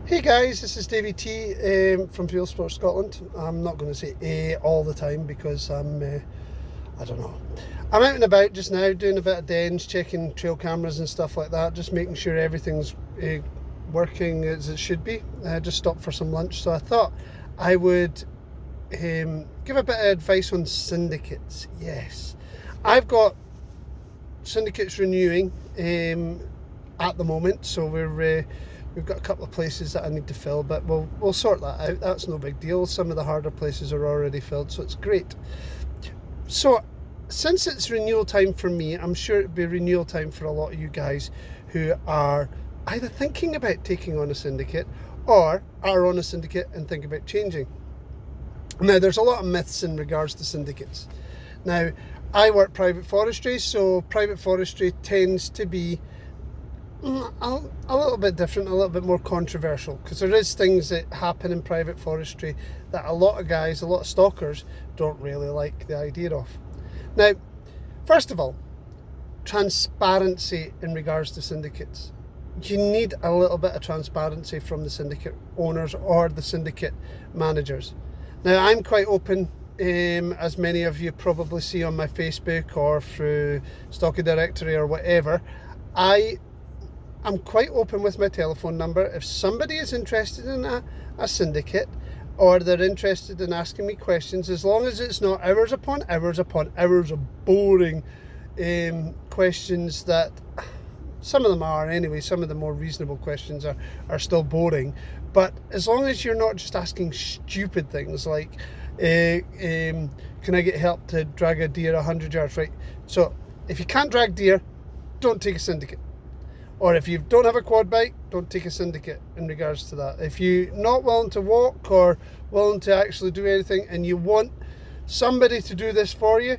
Hey guys, this is Davey T from Field Sports Scotland. I'm not going to say all the time because I don't know. I'm out and about just now doing a bit of dens, checking trail cameras and stuff like that, just making sure everything's working as it should be. I just stopped for some lunch, so I thought I would give a bit of advice on syndicates. Yes, I've got syndicates renewing at the moment, so we've got a couple of places that I need to fill, but we'll sort that out. That's no big deal. Some of the harder places are already filled, so it's great. So since it's renewal time for me, I'm sure it'll be renewal time for a lot of you guys who are either thinking about taking on a syndicate or are on a syndicate and think about changing. Now, there's a lot of myths in regards to syndicates. Now, I work private forestry, so private forestry tends to be a little bit different, a little bit more controversial, because there is things that happen in private forestry that a lot of guys, a lot of stalkers don't really like the idea of. Now, first of all, transparency in regards to syndicates. You need a little bit of transparency from the syndicate owners or the syndicate managers. Now, I'm quite open, as many of you probably see on my Facebook or through Stalking directory or whatever. I'm quite open with my telephone number. If somebody is interested in a syndicate, or they're interested in asking me questions, as long as it's not hours upon hours upon hours of boring questions, that some of them are anyway, some of the more reasonable questions are still boring, but as long as you're not just asking stupid things like can I get help to drag a deer 100 yards, right? So if you can't drag deer, don't take a syndicate. Or if you don't have a quad bike, don't take a syndicate in regards to that. If you're not willing to walk or willing to actually do anything and you want somebody to do this for you,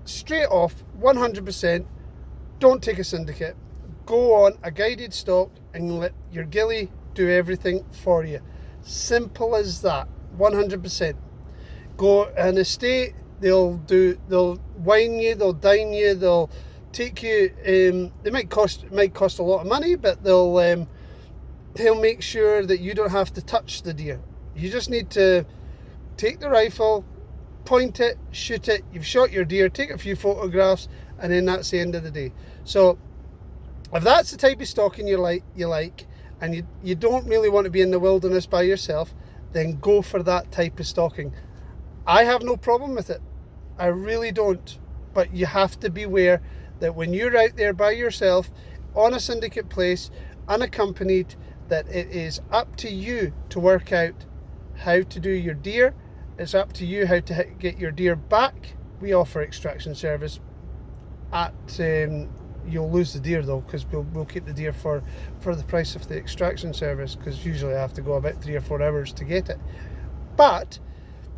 straight off, 100%, don't take a syndicate. Go on a guided stalk and let your ghillie do everything for you. Simple as that, 100%. Go an estate, they'll wine you, they'll dine you, they'll take you, they might cost a lot of money, but they'll make sure that you don't have to touch the deer. You just need to take the rifle, point it, shoot it. You've shot your deer, take a few photographs, and then that's the end of the day. So if that's the type of stalking you like, and you don't really want to be in the wilderness by yourself, then go for that type of stalking. I have no problem with it, I really don't, but you have to beware that when you're out there by yourself on a syndicate place, unaccompanied, that it is up to you to work out how to do your deer. It's up to you how to get your deer back. We offer extraction service at you'll lose the deer though, because we'll keep the deer for the price of the extraction service, because usually I have to go about 3 or 4 hours to get it.'t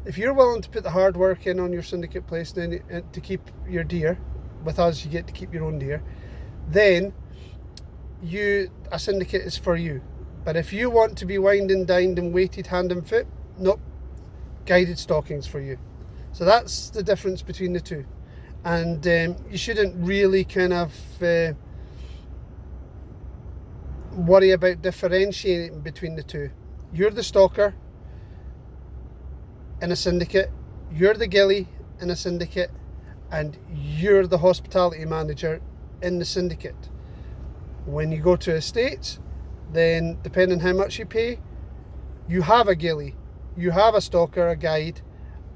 if you're willing to put the hard work in on your syndicate place, then to keep your deer, with us you get to keep your own deer, then a syndicate is for you. But if you want to be wined and dined and weighted hand and foot, nope, guided stalking's for you. So that's the difference between the two, and you shouldn't really kind of worry about differentiating between the two. You're the stalker in a syndicate, you're the ghillie in a syndicate, and you're the hospitality manager in the syndicate. When you go to estates, then depending how much you pay, you have a ghillie, you have a stalker, a guide,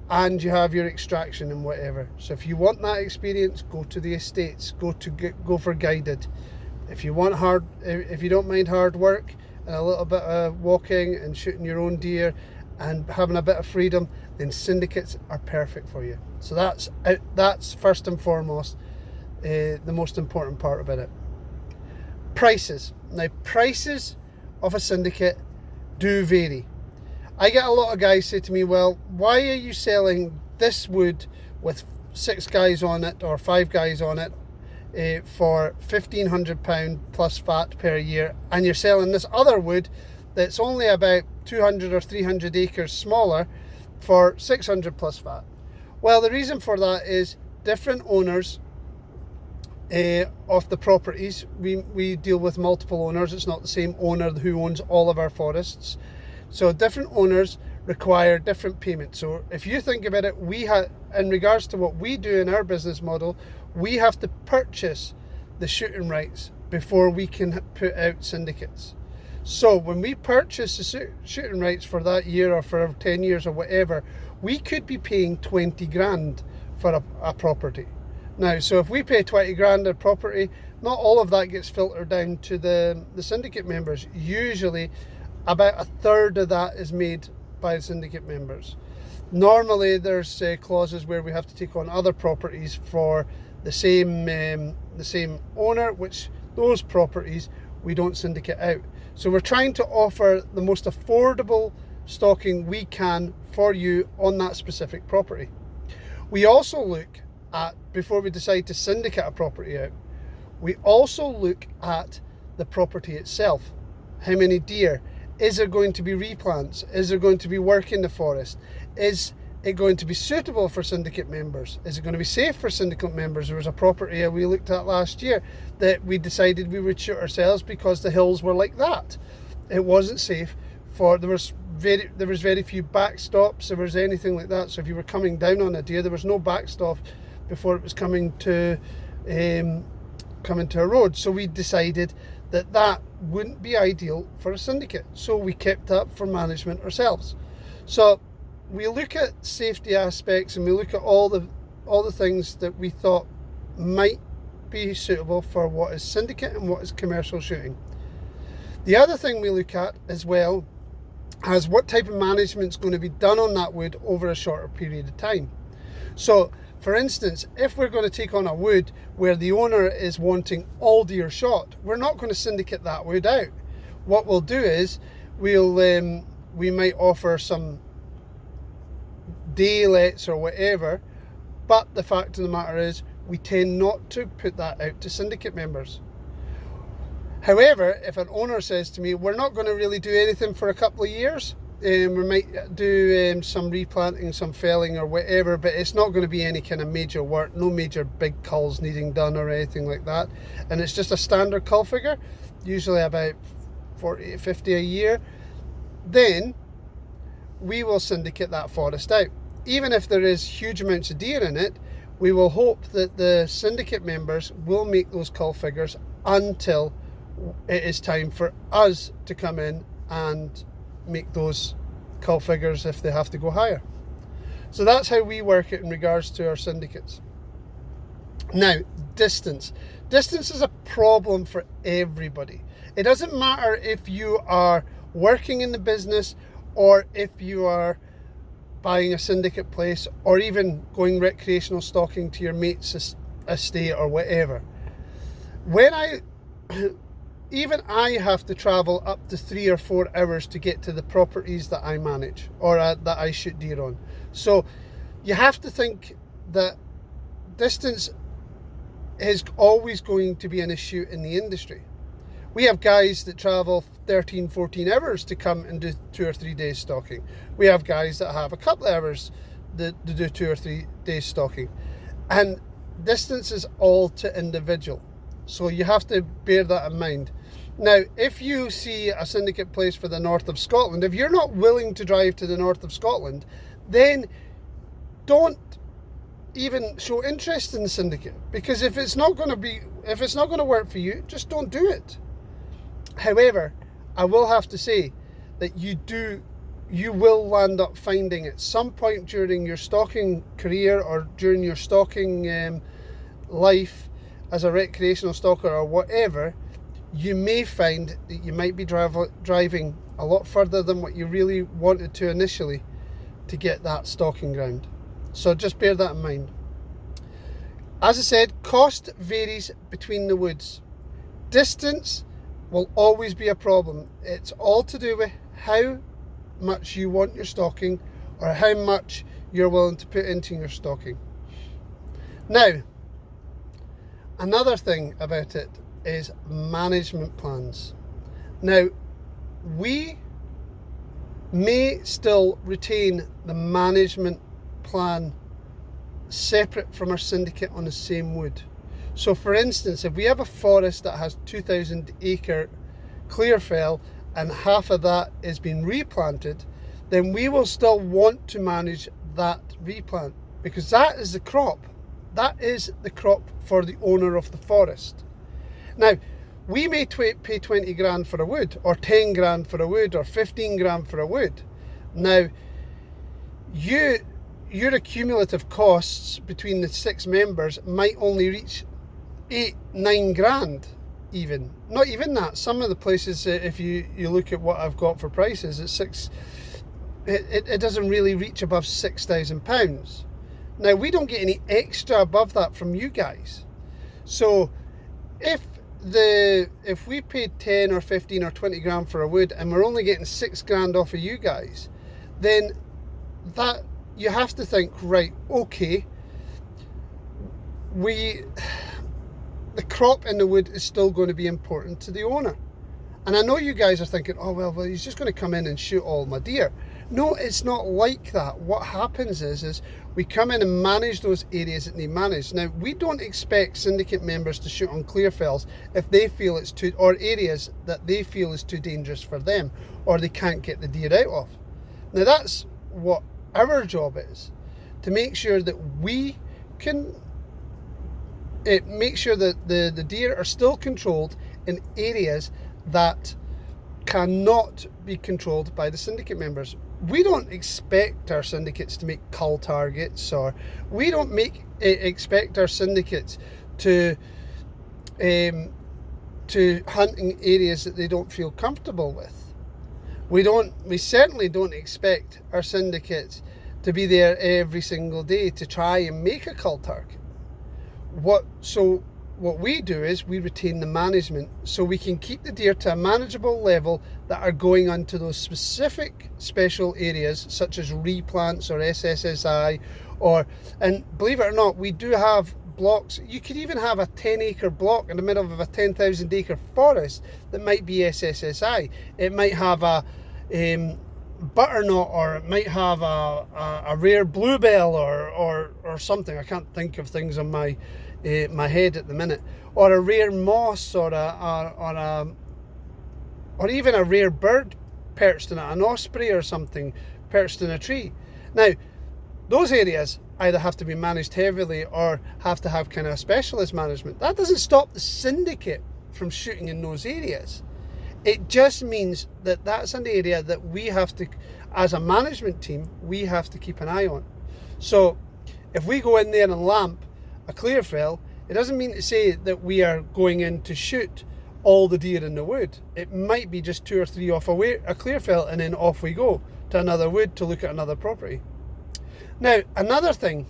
and you have your extraction and whatever. So if you want that experience, go to the estates, go for guided. If you don't mind hard work and a little bit of walking and shooting your own deer and having a bit of freedom, then syndicates are perfect for you. So that's first and foremost the most important part about it. Prices. Now, prices of a syndicate do vary. I get a lot of guys say to me, well, why are you selling this wood with 6 guys on it or 5 guys on it for £1,500 plus VAT per year, and you're selling this other wood that's only about 200 or 300 acres smaller for 600 plus VAT? Well, the reason for that is different owners of the properties. We deal with multiple owners. It's not the same owner who owns all of our forests. So different owners require different payments. So if you think about it, in regards to what we do in our business model, we have to purchase the shooting rights before we can put out syndicates. So when we purchase the shooting rights for that year or for 10 years or whatever, we could be paying 20 grand for a property. Now, so if we pay 20 grand a property, not all of that gets filtered down to the syndicate members. Usually about a third of that is made by the syndicate members. Normally there's clauses where we have to take on other properties for the same owner, which those properties we don't syndicate out. So we're trying to offer the most affordable stalking we can for you on that specific property. We also look at, before we decide to syndicate a property out, we also look at the property itself. How many deer? Is there going to be replants? Is there going to be work in the forest? Is it going to be suitable for syndicate members? Is it going to be safe for syndicate members? There was a property we looked at last year that we decided we would shoot ourselves because the hills were like that. It wasn't safe there was very few backstops, there was anything like that. So if you were coming down on a deer, there was no backstop before it was coming to a road. So we decided that wouldn't be ideal for a syndicate. So we kept up for management ourselves. So we look at safety aspects and we look at all the things that we thought might be suitable for what is syndicate and what is commercial shooting. The other thing we look at as well is what type of management is going to be done on that wood over a shorter period of time. So for instance, if we're going to take on a wood where the owner is wanting all deer shot, we're not going to syndicate that wood out. What we'll do is we might offer some day lets or whatever, but the fact of the matter is we tend not to put that out to syndicate members. However, if an owner says to me, we're not going to really do anything for a couple of years, we might do some replanting, some felling or whatever, but it's not going to be any kind of major work, no major big culls needing done or anything like that, and it's just a standard cull figure, usually about 40 to 50 a year, then we will syndicate that forest out. Even if there is huge amounts of deer in it, we will hope that the syndicate members will make those cull figures until it is time for us to come in and make those cull figures if they have to go higher. So that's how we work it in regards to our syndicates. Now, distance. Distance is a problem for everybody. It doesn't matter if you are working in the business or if you are buying a syndicate place or even going recreational stalking to your mate's estate or whatever. Even I have to travel up to 3 or 4 hours to get to the properties that I manage or that I shoot deer on. So you have to think that distance is always going to be an issue in the industry. We have guys that travel 13, 14 hours to come and do 2 or 3 days stalking. We have guys that have a couple of hours to do 2 or 3 days stalking. And distance is all to individual. So you have to bear that in mind. Now, if you see a syndicate place for the north of Scotland, if you're not willing to drive to the north of Scotland, then don't even show interest in the syndicate, because if it's not going to work for you, just don't do it. However, I will have to say that you will land up finding at some point during your stalking career or during your stalking life as a recreational stalker or whatever, you may find that you might be driving a lot further than what you really wanted to initially to get that stalking ground. So just bear that in mind. As I said, cost varies between the woods. Distance will always be a problem. It's all to do with how much you want your stalking or how much you're willing to put into your stalking. Now, another thing about it is management plans. Now, we may still retain the management plan separate from our syndicate on the same wood. So for instance, if we have a forest that has 2,000 acre clear fell and half of that is being replanted, then we will still want to manage that replant, because that is the crop. That is the crop for the owner of the forest. Now, we may pay 20 grand for a wood, or 10 grand for a wood, or 15 grand for a wood. Now, your accumulative costs between the 6 members might only reach 8-9 grand, even. Not even that. Some of the places, if you look at what I've got for prices, it doesn't really reach above £6,000. Now, we don't get any extra above that from you guys. So if we paid 10 or 15 or 20 grand for a wood and we're only getting 6 grand off of you guys, then that you have to think, right, okay, the crop in the wood is still going to be important to the owner. And I know you guys are thinking, oh, well, he's just going to come in and shoot all my deer. No, it's not like that. What happens is we come in and manage those areas that need managed. Now, we don't expect syndicate members to shoot on clear fells if they feel it's too, or areas that they feel is too dangerous for them, or they can't get the deer out of. Now, that's what our job is, to make sure that we can make sure that the deer are still controlled in areas that cannot be controlled by the syndicate members. We don't expect our syndicates to make cull targets, or we don't expect our syndicates to hunt in areas that they don't feel comfortable with. We certainly don't expect our syndicates to be there every single day to try and make a cull target. What we do is we retain the management, so we can keep the deer to a manageable level that are going onto those specific special areas, such as replants or SSSI, and believe it or not, we do have blocks. You could even have a 10-acre block in the middle of a 10,000 acre forest that might be SSSI. It might have a butternut, or it might have a rare bluebell, or something. I can't think of things on my head at the minute, or a rare moss, or even a rare bird perched in it, an osprey or something perched in a tree. Now, those areas either have to be managed heavily or have to have kind of specialist management. That doesn't stop the syndicate from shooting in those areas. It just means that that's an area that we have to, as a management team, we have to keep an eye on. So if we go in there and lamp a clear fell, it doesn't mean to say that we are going in to shoot all the deer in the wood. It might be just 2 or 3 off a clear fell, and then off we go to another wood to look at another property. Now, another thing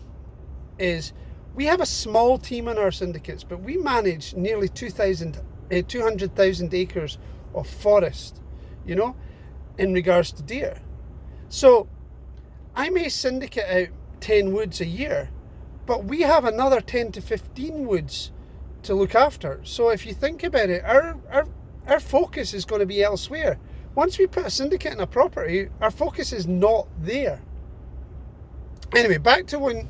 is we have a small team in our syndicates, but we manage nearly 200,000 acres of forest, in regards to deer. So I may syndicate out 10 woods a year, but we have another 10 to 15 woods to look after. So if you think about it, our focus is going to be elsewhere. Once we put a syndicate in a property, our focus is not there. Anyway, back to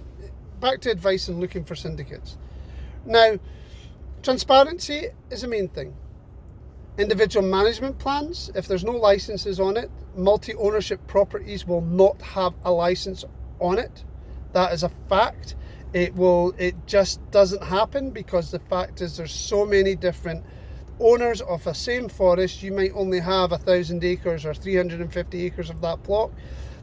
advice on looking for syndicates. Now, transparency is the main thing. Individual management plans, if there's no licenses on it, multi-ownership properties will not have a license on it. That is a fact. It just doesn't happen, because the fact is there's so many different owners of a same forest. You might only have 1,000 acres or 350 acres of that plot.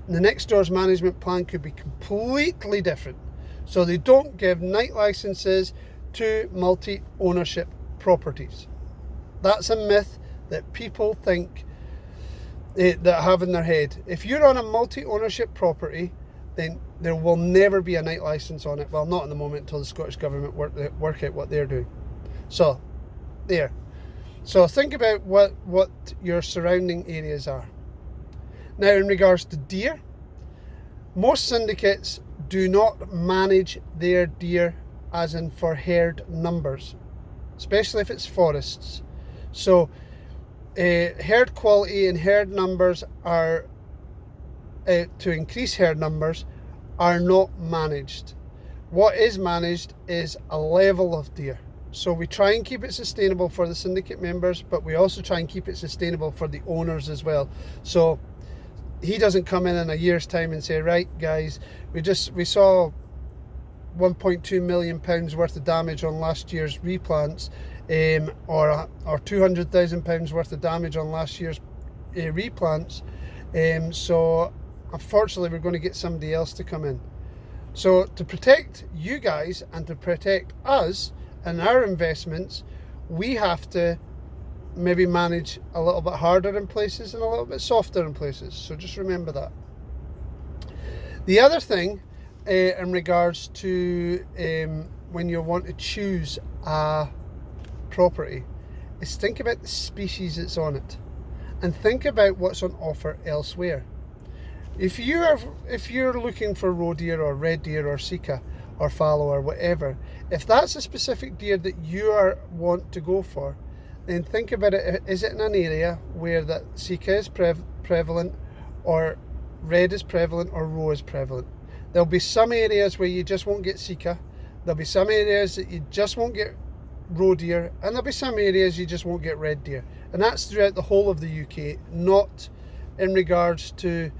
The next door's management plan could be completely different. So they don't give night licenses to multi-ownership properties. That's a myth that people think that have in their head. If you're on a multi-ownership property, then there will never be a night license on it. Well, not at the moment, until the Scottish Government work out what they're doing. So, there. So think about what your surrounding areas are. Now, in regards to deer, most syndicates do not manage their deer as in for herd numbers, especially if it's forests. So herd quality and herd numbers are, to increase herd numbers, are not managed. What is managed is a level of deer. So we try and keep it sustainable for the syndicate members, but we also try and keep it sustainable for the owners as well. So he doesn't come in a year's time and say, right guys, we saw 1.2 million pounds worth of damage on last year's replants, or 200,000 pounds worth of damage on last year's replants. So unfortunately we're going to get somebody else to come in. So to protect you guys and to protect us and our investments, we have to maybe manage a little bit harder in places and a little bit softer in places. So just remember that. The other thing in regards to when you want to choose a property is think about the species that's on it and think about what's on offer elsewhere. If you're looking for roe deer or red deer or sika or fallow or whatever, if that's a specific deer that you want to go for, then think about it. Is it in an area where that sika is prevalent, or red is prevalent, or roe is prevalent? There'll be some areas where you just won't get sika. There'll be some areas that you just won't get roe deer, and there'll be some areas you just won't get red deer. And that's throughout the whole of the UK, not in regards to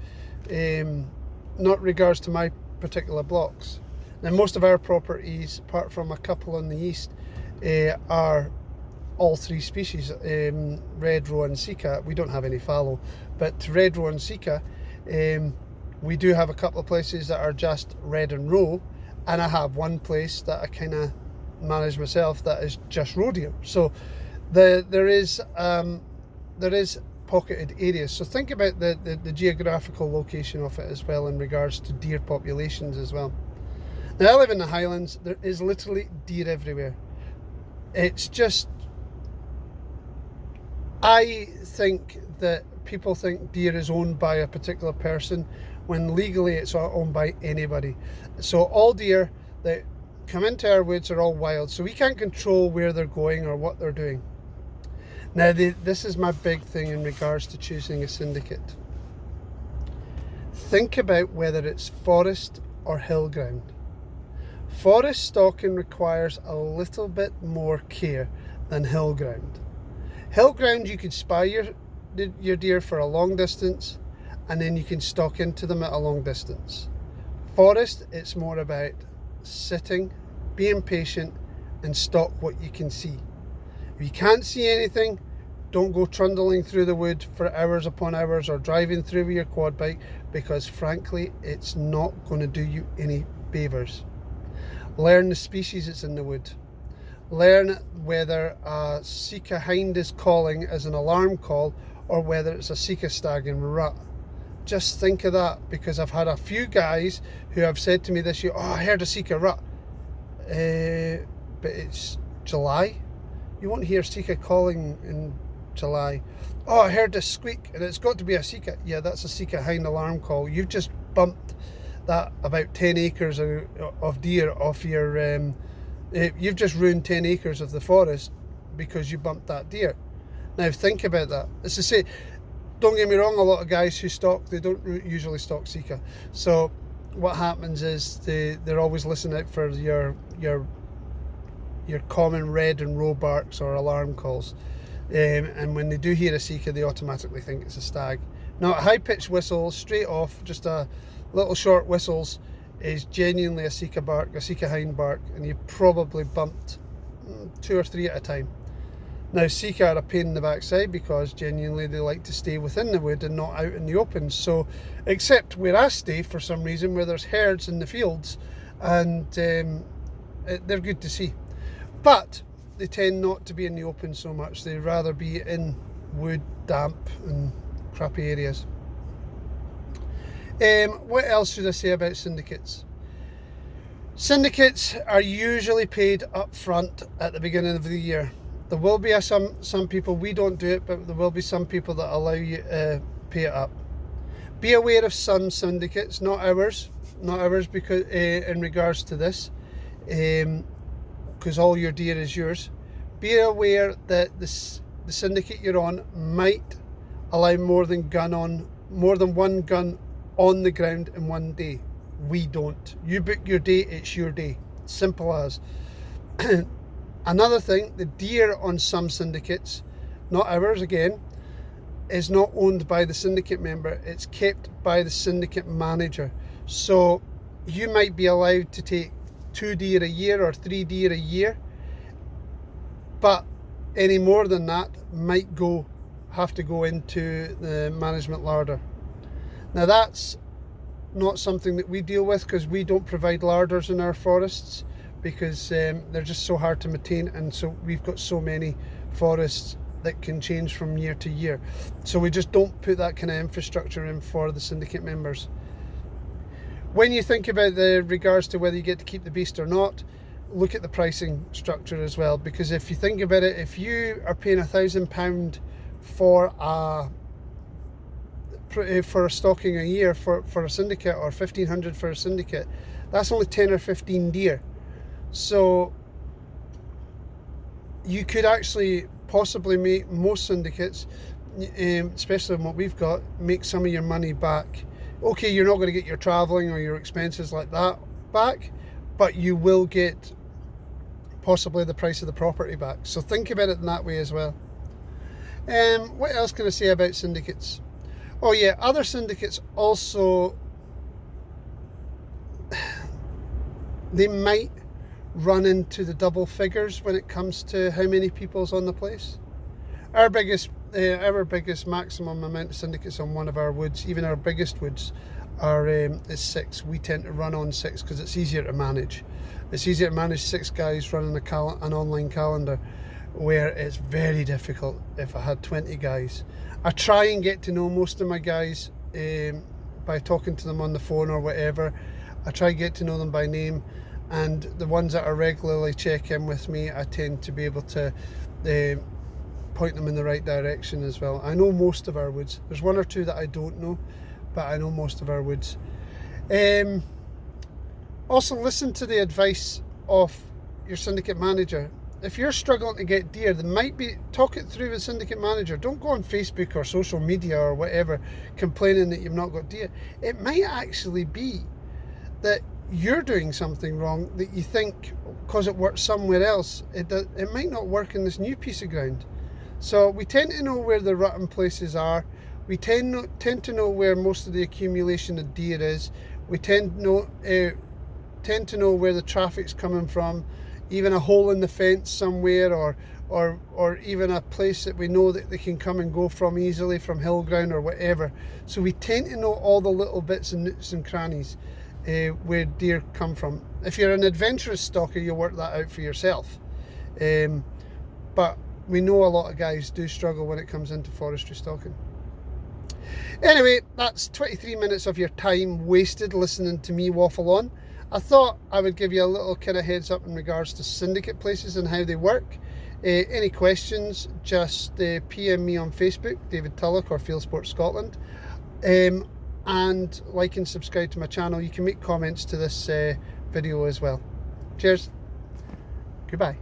my particular blocks. Now most of our properties, apart from a couple in the east, are all three species, red, roe and sika. We don't have any fallow, but red, roe and sika, we do have a couple of places that are just red and roe, and I have one place that I kind of manage myself that is just roe deer. So there is pocketed areas. So think about the geographical location of it as well in regards to deer populations as well. Now I live in the Highlands. There is literally deer everywhere. It's just, I think that people think deer is owned by a particular person when legally it's not owned by anybody. So all deer that come into our woods are all wild, so we can't control where they're going or what they're doing. Now this is my big thing in regards to choosing a syndicate. Think about whether it's forest or hill ground. Forest stalking requires a little bit more care than hill ground. Hill ground, you can spy your deer for a long distance, and then you can stalk into them at a long distance. Forest, it's more about sitting, being patient, and stalk what you can see. If you can't see anything, don't go trundling through the wood for hours upon hours or driving through with your quad bike, because frankly it's not going to do you any favours. Learn the species that's in the wood. Learn whether a sika hind is calling as an alarm call or whether it's a sika stag and rut. Just think of that, because I've had a few guys who have said to me this year, oh, I heard a sika rut. But it's July. You won't hear sika calling in July. Oh, I heard this squeak and it's got to be a sika. Yeah, that's a sika hind alarm call. You've just bumped that about 10 acres of deer off your you've just ruined 10 acres of the forest because you bumped that deer. Now think about that. It's to say, don't get me wrong, a lot of guys who stalk, they don't usually stalk sika. So what happens is they're always listening out for your common red and roe barks or alarm calls, and when they do hear a sika, they automatically think it's a stag. Now a high-pitched whistle straight off, just a little short whistles, is genuinely a sika bark, a sika hind bark, and you probably bumped 2 or 3 at a time. Now sika are a pain in the backside because genuinely they like to stay within the wood and not out in the open. So except where I stay for some reason, where there's herds in the fields, and they're good to see, but they tend not to be in the open so much. They'd rather be in wood, damp and crappy areas. What else should I say about syndicates? Syndicates are usually paid up front at the beginning of the year. There will be some people, we don't do it, but there will be some people that allow you to pay it up. Be aware of some syndicates, not ours, because in regards to this, because all your deer is yours. Be aware that the syndicate you're on might allow more than one gun on the ground in one day. We don't. You book your day, it's your day. Simple as. Another thing, the deer on some syndicates, not ours again, is not owned by the syndicate member. It's kept by the syndicate manager. So you might be allowed to take 2 deer a year or 3 deer a year, but any more than that might have to go into the management larder. Now that's not something that we deal with, because we don't provide larders in our forests, because they're just so hard to maintain, and so we've got so many forests that can change from year to year. So we just don't put that kind of infrastructure in for the syndicate members. When you think about the regards to whether you get to keep the beast or not, look at the pricing structure as well, because if you think about it, if you are paying £1,000 for a stocking a year for a syndicate, or 1,500 for a syndicate, that's only 10 or 15 deer. So you could actually possibly make most syndicates, especially what we've got, make some of your money back. Okay, you're not going to get your travelling or your expenses like that back, but you will get possibly the price of the property back. So think about it in that way as well. What else can I say about syndicates? Oh yeah, other syndicates also, they might run into the double figures when it comes to how many people's on the place. Our biggest maximum amount of syndicates on one of our woods, even our biggest woods, is 6. We tend to run on 6 because it's easier to manage. It's easier to manage 6 guys running an online calendar, where it's very difficult if I had 20 guys. I try and get to know most of my guys by talking to them on the phone or whatever. I try and get to know them by name, and the ones that are regularly check in with me, I tend to be able to point them in the right direction as well. I know most of our woods. There's 1 or 2 that I don't know, but I know most of our woods. Also, listen to the advice of your syndicate manager. If you're struggling to get deer, talk it through with the syndicate manager. Don't go on Facebook or social media or whatever complaining that you've not got deer. It might actually be that you're doing something wrong, that you think because it works somewhere else, it might not work in this new piece of ground. So we tend to know where the rutting places are. We tend to know where most of the accumulation of deer is. We tend to know where the traffic's coming from, even a hole in the fence somewhere, or even a place that we know that they can come and go from easily, from hill ground or whatever. So we tend to know all the little bits and nooks and crannies where deer come from. If you're an adventurous stalker, you'll work that out for yourself. But we know a lot of guys do struggle when it comes into forestry stalking. Anyway, that's 23 minutes of your time wasted listening to me waffle on. I thought I would give you a little kind of heads up in regards to syndicate places and how they work. Any questions, just PM me on Facebook, David Tulloch or Field Sports Scotland. And like and subscribe to my channel. You can make comments to this video as well. Cheers. Goodbye.